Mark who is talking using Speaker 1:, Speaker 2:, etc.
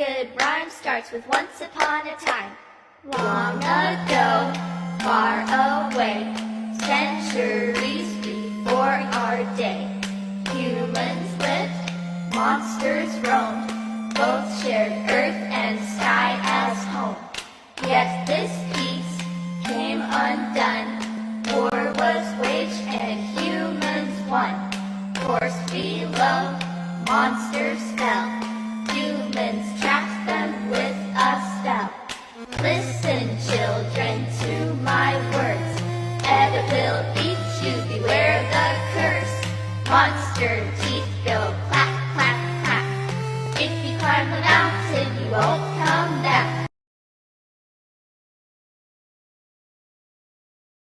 Speaker 1: good rhyme starts with once upon a time. Long ago, far away, centuries before our day, humans lived, monsters roamed, both shared earth and sky as home. Yet this peace came undone, war was waged and humans won. Forced below, monsters fell, humans trapped them with a spell. Listen, children, to my words, Ed will eat you, beware the curse. Monster teeth go